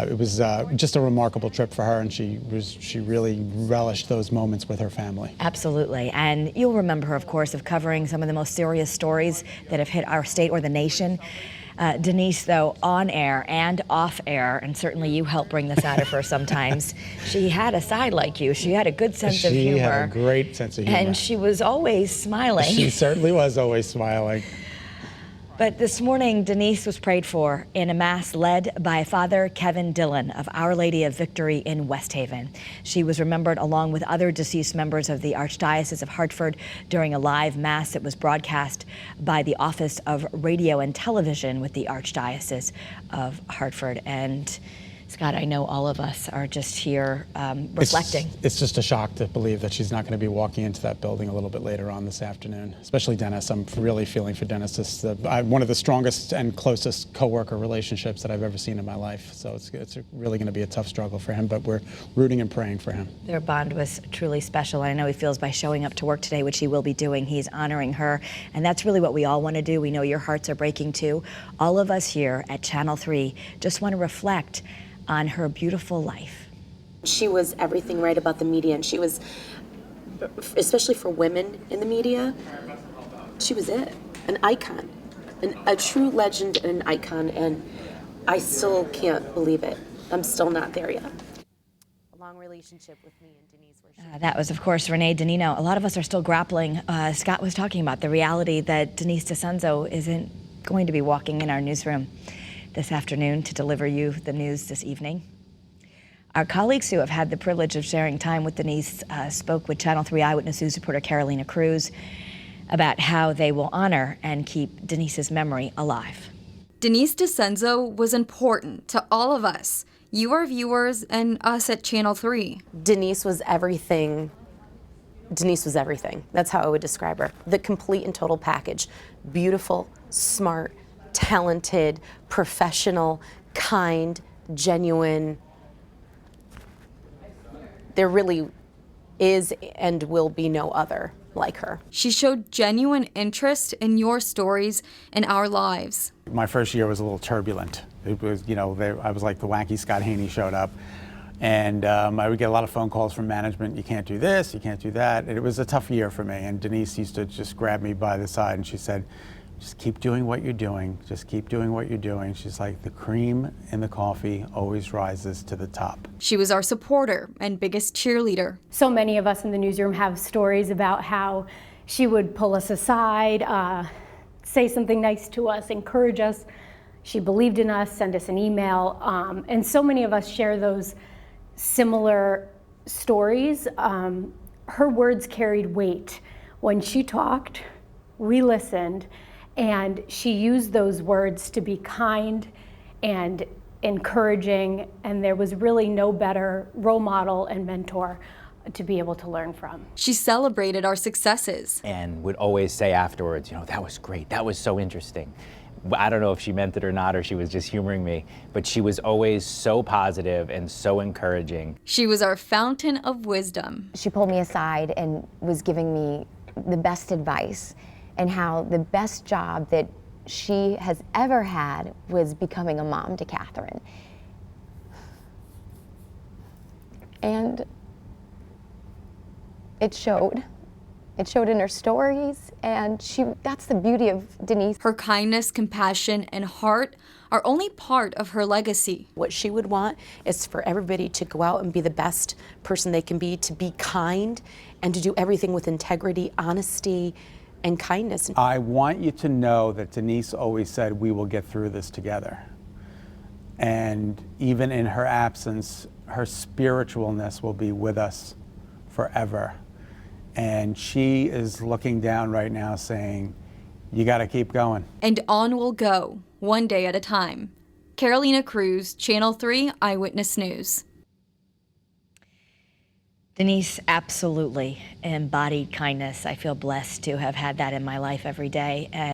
It was just a remarkable trip for her, and she really relished those moments with her family. Absolutely. And you'll remember her, of course, of covering some of the most serious stories that have hit our state or the nation. Denise, though, on air and off air, and certainly you help bring this out of her sometimes, she had a side like you. She had a good sense of humor. She had a great sense of humor. And she was always smiling. She certainly was always smiling. But this morning, Denise was prayed for in a mass led by Father Kevin Dillon of Our Lady of Victory in West Haven. She was remembered along with other deceased members of the Archdiocese of Hartford during a live mass that was broadcast by the Office of Radio and Television with the Archdiocese of Hartford. And Scott, I know all of us are just here reflecting. It's just a shock to believe that she's not going to be walking into that building a little bit later on this afternoon, especially Dennis. I'm really feeling for Dennis. This is one of the strongest and closest co-worker relationships that I've ever seen in my life. So it's really going to be a tough struggle for him, but we're rooting and praying for him. Their bond was truly special. I know he feels by showing up to work today, which he will be doing, he's honoring her. And that's really what we all want to do. We know your hearts are breaking too. All of us here at Channel 3 just want to reflect on her beautiful life. She was everything right about the media, and she was, especially for women in the media, she was it, an icon, a true legend and an icon, and I still can't believe it. I'm still not there yet. A long relationship with me and Denise. That was, of course, Renee Danino. A lot of us are still grappling. Scott was talking about the reality that Denise D'Ascenzo isn't going to be walking in our newsroom this afternoon to deliver you the news this evening. Our colleagues who have had the privilege of sharing time with Denise spoke with Channel 3 Eyewitness News reporter Carolina Cruz about how they will honor and keep Denise's memory alive. Denise D'Ascenzo was important to all of us, you, our viewers, and us at Channel 3. Denise was everything. Denise was everything. That's how I would describe her. The complete and total package. Beautiful, smart, talented, professional, kind, genuine. There really is and will be no other like her. She showed genuine interest in your stories and our lives. My first year was a little turbulent. It was, I was like the wacky Scott Haney showed up. And I would get a lot of phone calls from management. You can't do this, you can't do that. And it was a tough year for me. And Denise used to just grab me by the side and she said, just keep doing what you're doing. Just keep doing what you're doing. She's like, the cream in the coffee always rises to the top. She was our supporter and biggest cheerleader. So many of us in the newsroom have stories about how she would pull us aside, say something nice to us, encourage us. She believed in us, send us an email. And so many of us share those similar stories. Her words carried weight. When she talked, we listened. And she used those words to be kind and encouraging, and there was really no better role model and mentor to be able to learn from. She celebrated our successes. And would always say afterwards, that was great, that was so interesting. I don't know if she meant it or not, or she was just humoring me, but she was always so positive and so encouraging. She was our fountain of wisdom. She pulled me aside and was giving me the best advice, and how the best job that she has ever had was becoming a mom to Catherine. And it showed. It showed in her stories, and that's the beauty of Denise. Her kindness, compassion, and heart are only part of her legacy. What she would want is for everybody to go out and be the best person they can be, to be kind, and to do everything with integrity, honesty, and kindness. I want you to know that Denise always said, we will get through this together. And even in her absence, her spiritualness will be with us forever. And she is looking down right now saying, you gotta keep going. And on we'll go, one day at a time. Carolina Cruz, Channel 3 Eyewitness News. Denise absolutely embodied kindness. I feel blessed to have had that in my life every day.